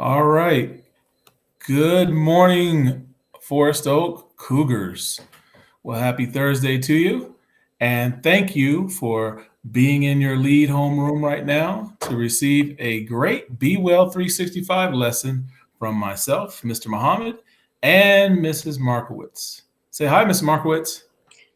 All right. Good morning, Forest Oak Cougars. Well, happy Thursday to you. And thank you for being in your lead homeroom right now to receive a great Be Well 365 lesson from myself, Mr. Muhammad, and Mrs. Markowitz. Say hi, Miss Markowitz.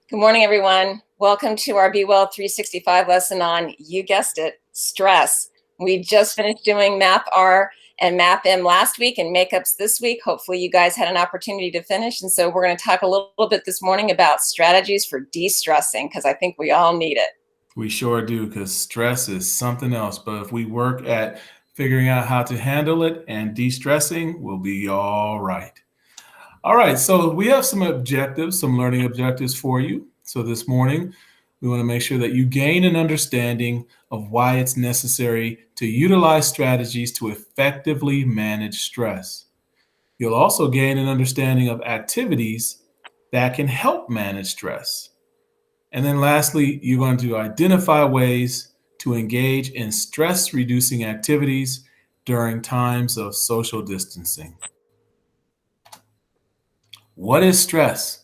Good morning, everyone. Welcome to our Be Well 365 lesson on, you guessed it, stress. We just finished doing MAP R and MAP M last week and makeups this week. Hopefully you guys had an opportunity to finish. And so we're going to talk a little bit this morning about strategies for de-stressing because I think we all need it. We sure do, because stress is something else. But if we work at figuring out how to handle it and de stressing, we'll be all right. All right, so we have some objectives, some learning objectives for you. So this morning, we want to make sure that you gain an understanding of why it's necessary to utilize strategies to effectively manage stress. You'll also gain an understanding of activities that can help manage stress. And then lastly, you're going to identify ways to engage in stress reducing activities during times of social distancing. What is stress?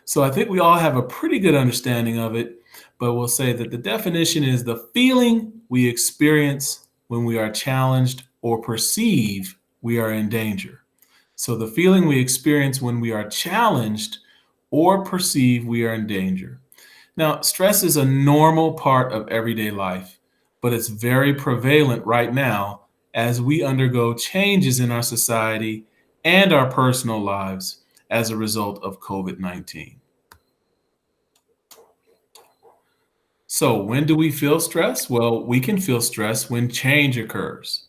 So I think we all have a pretty good understanding of it, but we'll say that the definition is the feeling we experience when we are challenged or perceive we are in danger. So the feeling we experience when we are challenged or perceive we are in danger. Now, stress is a normal part of everyday life, but it's very prevalent right now as we undergo changes in our society and our personal lives as a result of COVID 19. So, when do we feel stress? Well, we can feel stress when change occurs.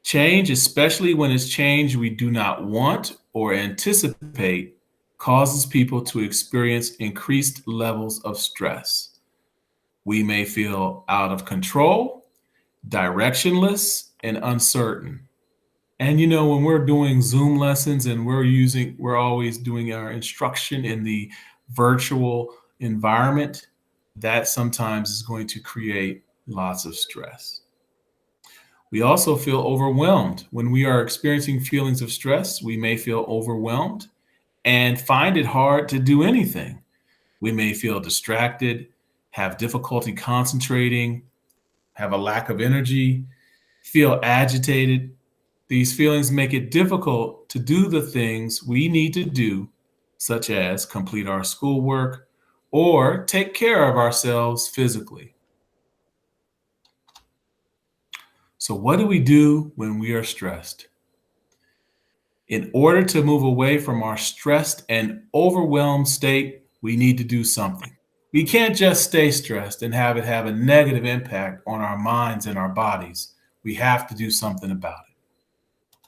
Change, especially when it's change we do not want or anticipate, causes people to experience increased levels of stress. We may feel out of control, directionless, and uncertain. And when we're doing Zoom lessons and we're always doing our instruction in the virtual environment, that sometimes is going to create lots of stress. We also feel overwhelmed. When we are experiencing feelings of stress, we may feel overwhelmed and find it hard to do anything. We may feel distracted, have difficulty concentrating, have a lack of energy, feel agitated. These feelings make it difficult to do the things we need to do, such as complete our schoolwork or take care of ourselves physically. So, what do we do when we are stressed? In order to move away from our stressed and overwhelmed state, we need to do something. We can't just stay stressed and have it have a negative impact on our minds and our bodies. We have to do something about it.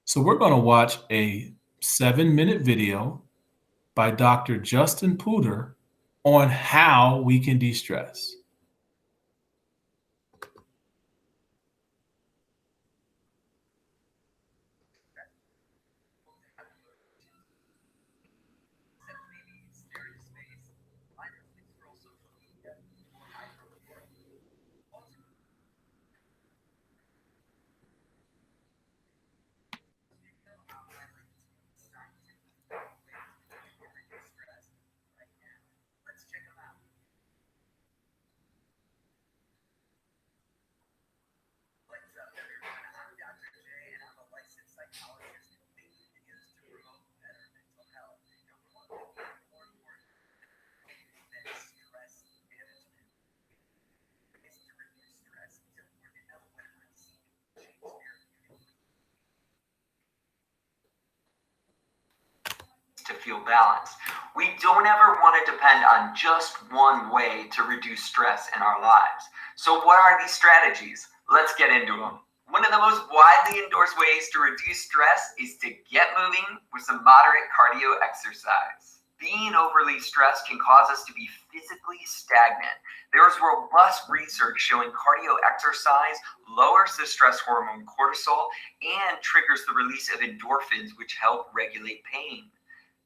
So, we're going to watch a 7-minute video by Dr. Justin Puder on how we can de stress. To feel balanced. We don't ever want to depend on just one way to reduce stress in our lives. So what are these strategies? Let's get into them. One of the most widely endorsed ways to reduce stress is to get moving with some moderate cardio exercise. Being overly stressed can cause us to be physically stagnant. There is robust research showing cardio exercise lowers the stress hormone cortisol and triggers the release of endorphins, which help regulate pain.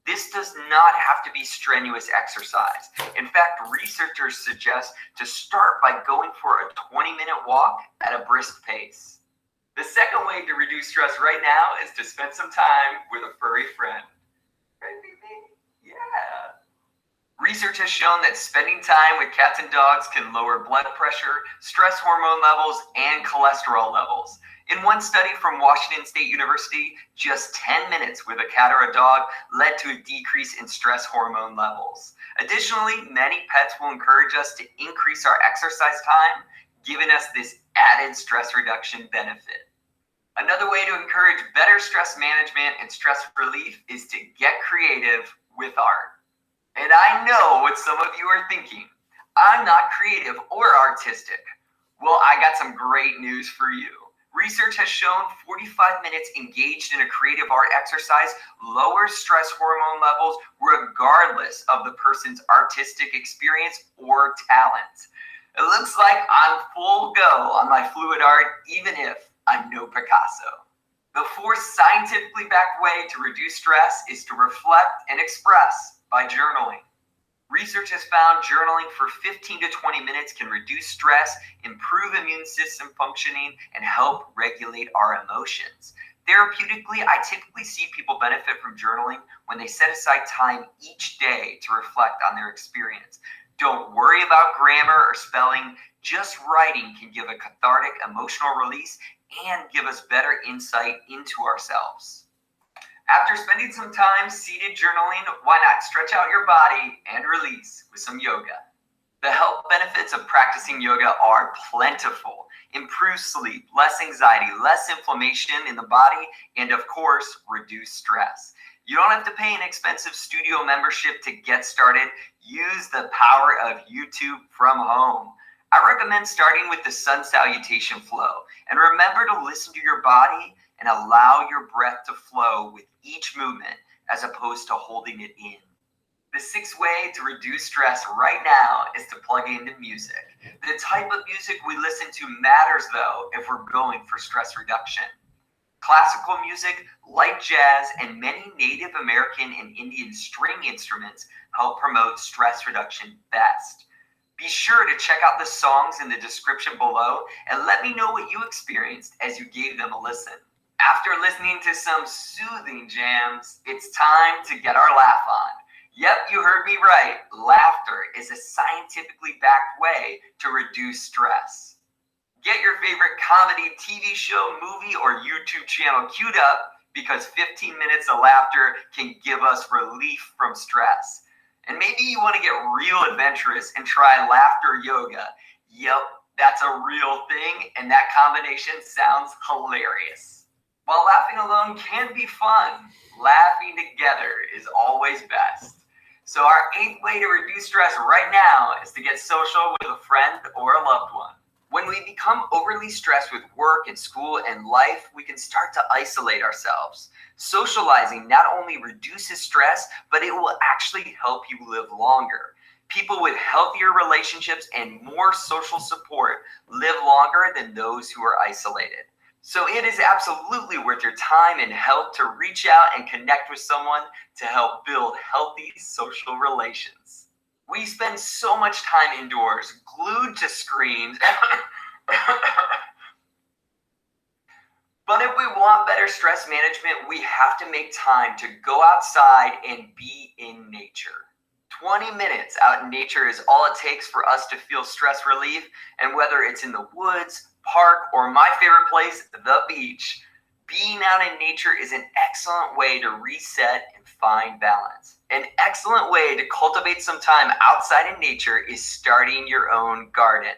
This does not have to be strenuous exercise. In fact, researchers suggest to start by going for a 20-minute walk at a brisk pace. The second way to reduce stress right now is to spend some time with a furry friend. Right, baby? Yeah. Research has shown that spending time with cats and dogs can lower blood pressure, stress hormone levels, and cholesterol levels. In one study from Washington State University, just 10 minutes with a cat or a dog led to a decrease in stress hormone levels. Additionally, many pets will encourage us to increase our exercise time, giving us this added stress reduction benefit. Another way to encourage better stress management and stress relief is to get creative with art. And I know what some of you are thinking. I'm not creative or artistic. Well, I got some great news for you. Research has shown 45 minutes engaged in a creative art exercise lowers stress hormone levels regardless of the person's artistic experience or talent. It looks like I'm full go on my fluid art, even if I'm no Picasso. The fourth scientifically backed way to reduce stress is to reflect and express by journaling. Research has found journaling for 15 to 20 minutes can reduce stress, improve immune system functioning, and help regulate our emotions. Therapeutically, I typically see people benefit from journaling when they set aside time each day to reflect on their experience. Don't worry about grammar or spelling. Just writing can give a cathartic emotional release and give us better insight into ourselves. After spending some time seated journaling, why not stretch out your body and release with some yoga? The health benefits of practicing yoga are plentiful. Improve sleep, less anxiety, less inflammation in the body, and of course, reduce stress. You don't have to pay an expensive studio membership to get started. Use the power of YouTube from home. I recommend starting with the sun salutation flow. And remember to listen to your body and allow your breath to flow with each movement as opposed to holding it in. The sixth way to reduce stress right now is to plug into music. The type of music we listen to matters though if we're going for stress reduction. Classical music, light jazz, and many Native American and Indian string instruments help promote stress reduction best. Be sure to check out the songs in the description below and let me know what you experienced as you gave them a listen. After listening to some soothing jams, it's time to get our laugh on. Yep, you heard me right. Laughter is a scientifically backed way to reduce stress. Get your favorite comedy, TV show, movie, or YouTube channel queued up because 15 minutes of laughter can give us relief from stress. And maybe you want to get real adventurous and try laughter yoga. Yep, that's a real thing, and that combination sounds hilarious. While laughing alone can be fun, laughing together is always best. So our eighth way to reduce stress right now is to get social with a friend or a loved one. When we become overly stressed with work and school and life, we can start to isolate ourselves. Socializing not only reduces stress, but it will actually help you live longer. People with healthier relationships and more social support live longer than those who are isolated. So it is absolutely worth your time and help to reach out and connect with someone to help build healthy social relations. We spend so much time indoors, glued to screens. But if we want better stress management, we have to make time to go outside and be in nature. 20 minutes out in nature is all it takes for us to feel stress relief, and whether it's in the woods, park, or my favorite place, the beach, being out in nature is an excellent way to reset and find balance. An excellent way to cultivate some time outside in nature is starting your own garden.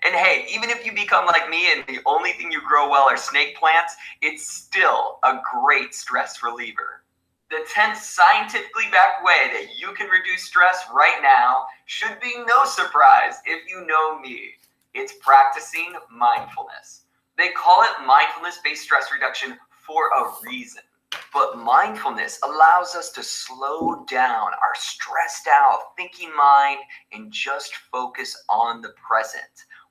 And hey, even if you become like me and the only thing you grow well are snake plants, it's still a great stress reliever. The 10th scientifically backed way that you can reduce stress right now should be no surprise if you know me. It's practicing mindfulness. They call it mindfulness-based stress reduction for a reason. But mindfulness allows us to slow down our stressed out thinking mind and just focus on the present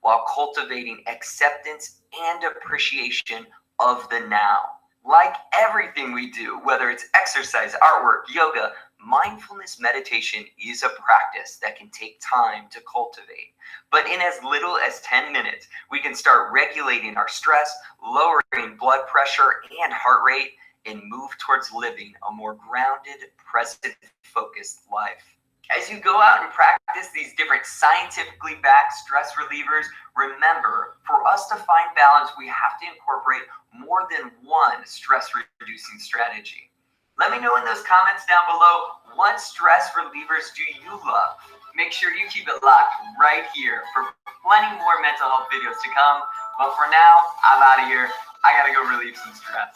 while cultivating acceptance and appreciation of the now. Like everything we do, whether it's exercise, artwork, yoga, mindfulness meditation is a practice that can take time to cultivate. But in as little as 10 minutes, we can start regulating our stress, lowering blood pressure and heart rate, and move towards living a more grounded, present-focused life. As you go out and practice these different scientifically backed stress relievers, remember, for us to find balance, we have to incorporate more than one stress-reducing strategy. Let me know in those comments down below, what stress relievers do you love? Make sure you keep it locked right here for plenty more mental health videos to come. But for now, I'm out of here. I gotta go relieve some stress.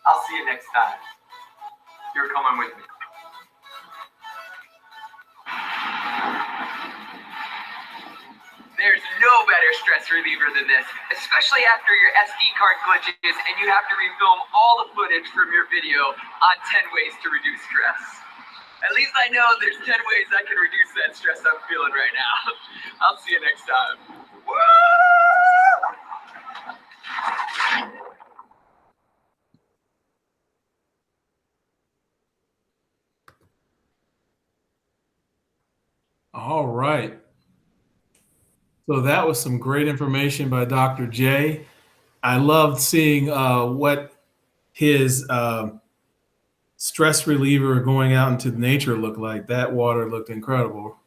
I'll see you next time. You're coming with me. There's no better stress reliever than this, especially after your SD card glitches and you have to refilm all the footage from your video on 10 ways to reduce stress. At least I know there's 10 ways I can reduce that stress I'm feeling right now. I'll see you next time. Woo! All right. So that was some great information by Dr. J. I loved seeing what his stress reliever going out into nature looked like. That water looked incredible.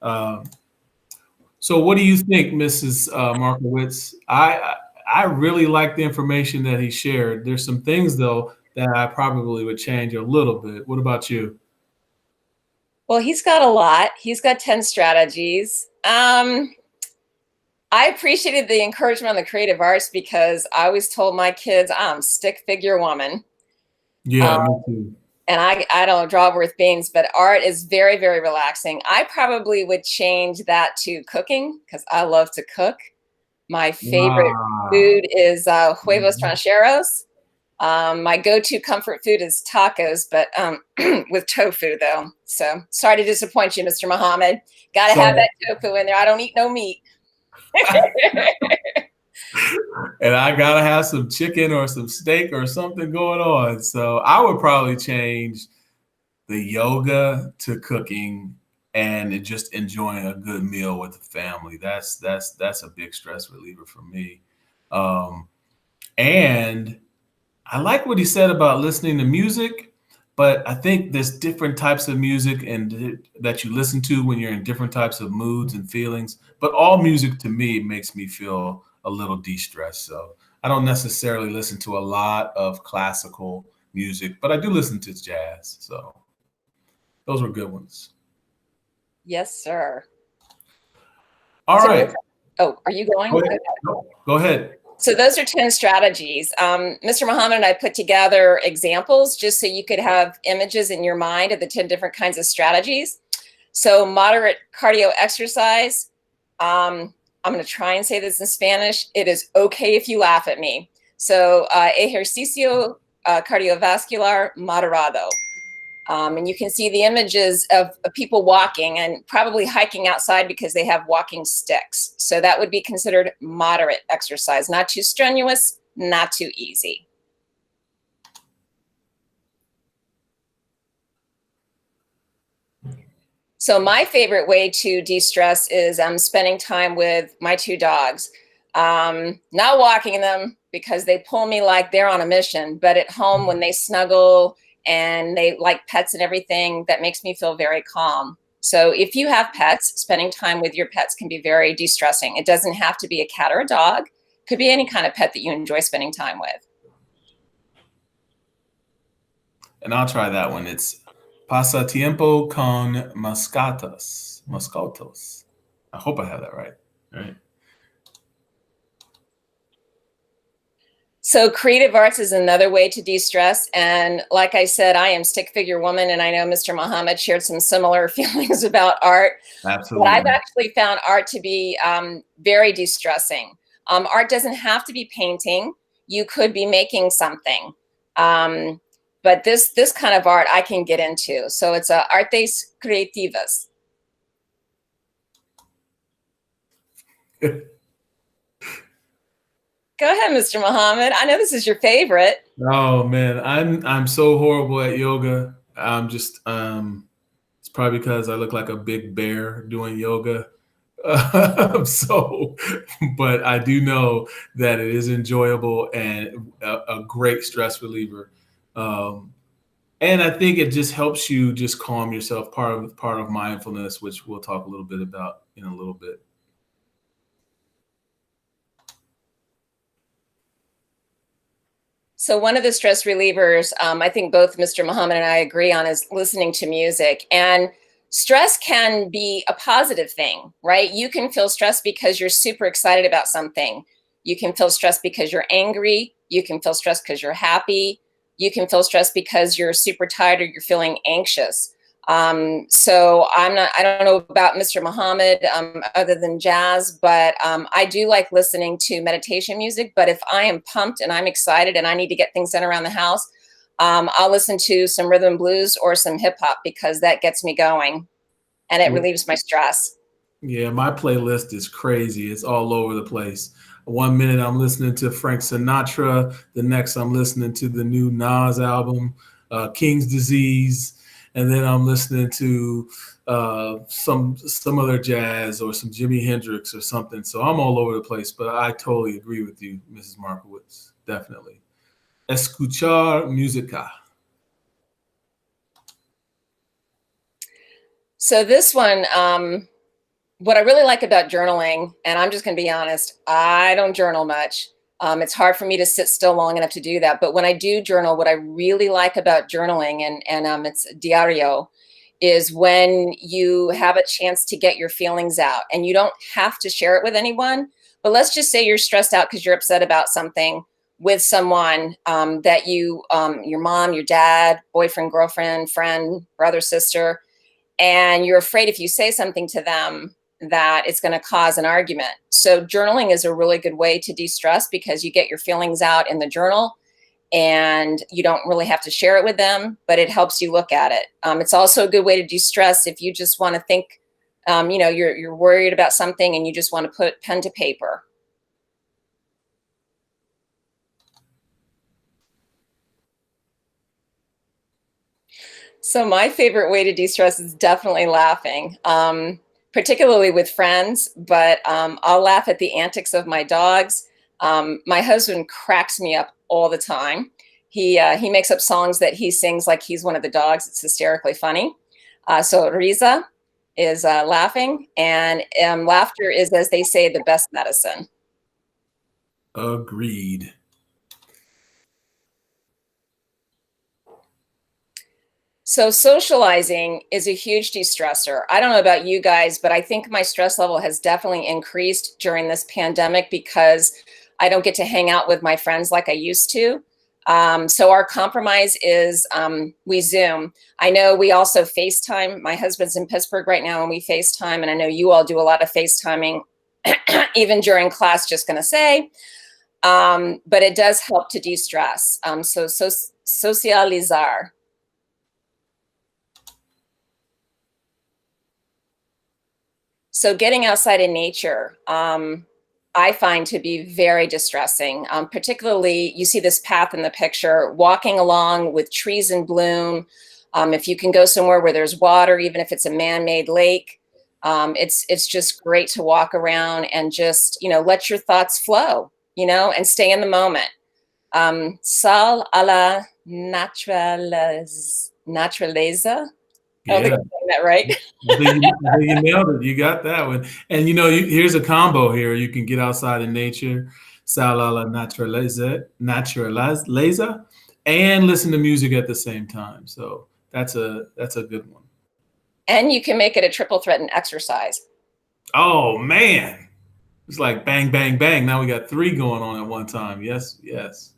So what do you think, Mrs. Markowitz? I really like the information that he shared. There's some things, though, that I probably would change a little bit. What about you? Well, he's got a lot. He's got 10 strategies. I appreciated the encouragement on the creative arts because I always told my kids I'm stick figure woman. Yeah, me too. And I don't draw worth beans, but art is very, very relaxing. I probably would change that to cooking because I love to cook. My favorite food is huevos rancheros. My go-to comfort food is tacos, but with tofu though. So sorry to disappoint you, Mr. Muhammad. Got to have that tofu in there. I don't eat no meat. And I gotta have some chicken or some steak or something going on. So I would probably change the yoga to cooking and just enjoying a good meal with the family. That's a big stress reliever for me. And I like what he said about listening to music, but I think there's different types of music and that you listen to when you're in different types of moods and feelings. But all music to me makes me feel a little de-stressed. So I don't necessarily listen to a lot of classical music, but I do listen to jazz. So those were good ones. Yes, sir. All right. Oh, are you going? Go ahead. Go ahead. So those are 10 strategies. Mr. Muhammad and I put together examples just so you could have images in your mind of the 10 different kinds of strategies. So moderate cardio exercise. I'm going to try and say this in Spanish. It is okay if you laugh at me. So ejercicio cardiovascular moderado. And you can see the images of people walking and probably hiking outside because they have walking sticks. So that would be considered moderate exercise, not too strenuous, not too easy. So my favorite way to de-stress is spending time with my two dogs. Not walking them because they pull me like they're on a mission, but at home when they snuggle and they like pets and everything, that makes me feel very calm. So if you have pets, spending time with your pets can be very de-stressing. It doesn't have to be a cat or a dog. It could be any kind of pet that you enjoy spending time with. And I'll try that one. It's pasatiempo con mascotas. Mascotos. I hope I have that right. All right. So creative arts is another way to de-stress. And like I said, I am stick figure woman, and I know Mr. Muhammad shared some similar feelings about art. Absolutely. But I've actually found art to be very de-stressing. Art doesn't have to be painting. You could be making something. But this kind of art I can get into. So it's artes creativas. Go ahead, Mr. Muhammad. I know this is your favorite. Oh man, I'm so horrible at yoga. I'm just probably because I look like a big bear doing yoga. So, but I do know that it is enjoyable and a great stress reliever. Um, and I think it just helps you just calm yourself. Part of mindfulness, which we'll talk a little bit about in a little bit. So one of the stress relievers, I think both Mr. Muhammad and I agree on, is listening to music. And stress can be a positive thing, right? You can feel stressed because you're super excited about something. You can feel stressed because you're angry. You can feel stressed because you're happy. You can feel stressed because you're super tired or you're feeling anxious. So I don't know about Mr. Muhammad other than jazz, but I do like listening to meditation music. But if I am pumped and I'm excited and I need to get things done around the house, I'll listen to some rhythm and blues or some hip hop because that gets me going and it relieves my stress. Yeah, my playlist is crazy. It's all over the place. One minute I'm listening to Frank Sinatra, the next I'm listening to the new Nas album, King's Disease, and then I'm listening to some other jazz or some Jimi Hendrix or something. So I'm all over the place, but I totally agree with you, Mrs. Markowitz. Definitely. Escuchar música. So this one, what I really like about journaling, and I'm just going to be honest, I don't journal much. It's hard for me to sit still long enough to do that. But when I do journal, what I really like about journaling, and it's diario, is when you have a chance to get your feelings out and you don't have to share it with anyone. But let's just say you're stressed out because you're upset about something with someone that your mom, your dad, boyfriend, girlfriend, friend, brother, sister, and you're afraid if you say something to them that it's going to cause an argument. So journaling is a really good way to de-stress because you get your feelings out in the journal and you don't really have to share it with them, but it helps you look at it. It's also a good way to de-stress if you just want to think, you're worried about something and you just want to put pen to paper. So my favorite way to de-stress is definitely laughing, particularly with friends, but I'll laugh at the antics of my dogs. My husband cracks me up all the time. He makes up songs that he sings like he's one of the dogs. It's hysterically funny. So risa is laughing, and laughter is, as they say, the best medicine. Agreed. So socializing is a huge de-stressor. I don't know about you guys, but I think my stress level has definitely increased during this pandemic because I don't get to hang out with my friends like I used to. So our compromise is we Zoom. I know we also FaceTime. My husband's in Pittsburgh right now and we FaceTime, and I know you all do a lot of FaceTiming even during class, just gonna say. But it does help to de-stress. So socializar. So getting outside in nature, I find to be very distressing. Particularly, you see this path in the picture, walking along with trees in bloom. If you can go somewhere where there's water, even if it's a man-made lake, it's just great to walk around and just, let your thoughts flow, and stay in the moment. Sal a la naturaleza. I don't think I'm saying that right. I think you nailed it. You got that one. And here's a combo here. You can get outside in nature, sal a la naturaleza, and listen to music at the same time. So that's a good one. And you can make it a triple threat in exercise. Oh man. It's like bang, bang, bang. Now we got 3 going on at one time. Yes, yes.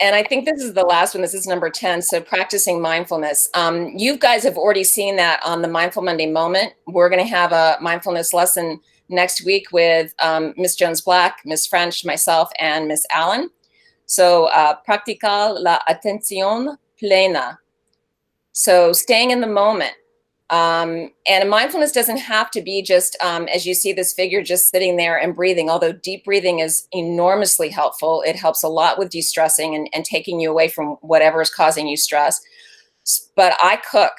And I think this is the last one. This is number 10. So practicing mindfulness. You guys have already seen that on the Mindful Monday Moment. We're going to have a mindfulness lesson next week with Miss Jones-Black, Miss French, myself, and Miss Allen. So practicar la atención plena. So staying in the moment. And mindfulness doesn't have to be just, as you see this figure, just sitting there and breathing, although deep breathing is enormously helpful. It helps a lot with de-stressing and taking you away from whatever is causing you stress. But I cook.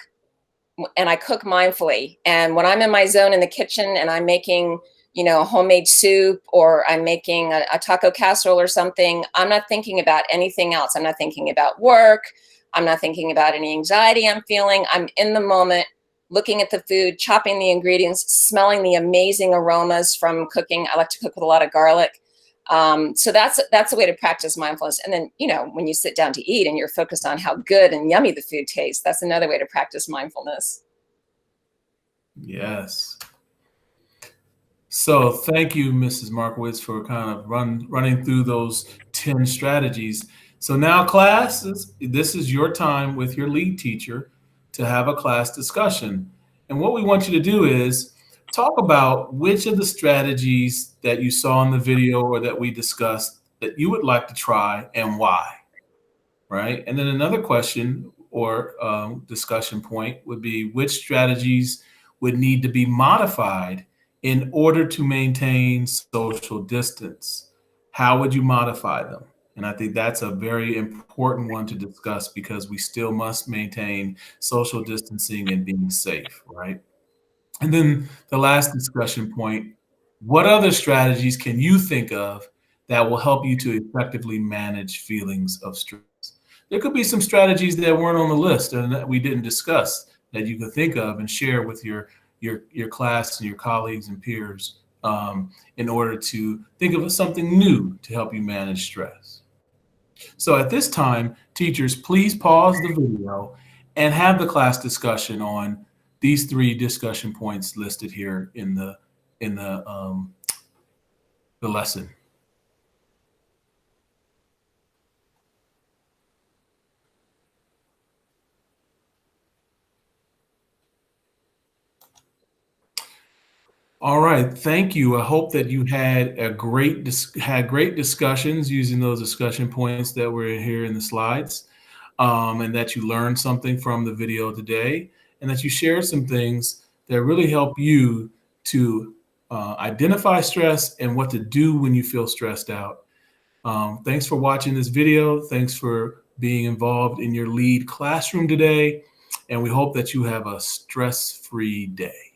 and I cook mindfully. And when I'm in my zone in the kitchen and I'm making, homemade soup, or I'm making a taco casserole or something, I'm not thinking about anything else. I'm not thinking about work. I'm not thinking about any anxiety I'm feeling. I'm in the moment, looking at the food, chopping the ingredients, smelling the amazing aromas from cooking. I like to cook with a lot of garlic. So that's a way to practice mindfulness. And then, when you sit down to eat and you're focused on how good and yummy the food tastes, that's another way to practice mindfulness. Yes. So thank you, Mrs. Markowitz, for kind of running through those 10 strategies. So now, class, this is your time with your lead teacher to have a class discussion. And what we want you to do is talk about which of the strategies that you saw in the video or that we discussed that you would like to try and why, right? And then another question or discussion point would be which strategies would need to be modified in order to maintain social distance. How would you modify them? And I think that's a very important one to discuss because we still must maintain social distancing and being safe, right? And then the last discussion point, what other strategies can you think of that will help you to effectively manage feelings of stress? There could be some strategies that weren't on the list and that we didn't discuss that you could think of and share with your class and your colleagues and peers in order to think of something new to help you manage stress. So at this time, teachers, please pause the video and have the class discussion on these 3 discussion points listed here in the lesson. All right, thank you. I hope that you had great discussions using those discussion points that were here in the slides, and that you learned something from the video today, and that you shared some things that really help you to identify stress and what to do when you feel stressed out. Thanks for watching this video. Thanks for being involved in your lead classroom today, and we hope that you have a stress-free day.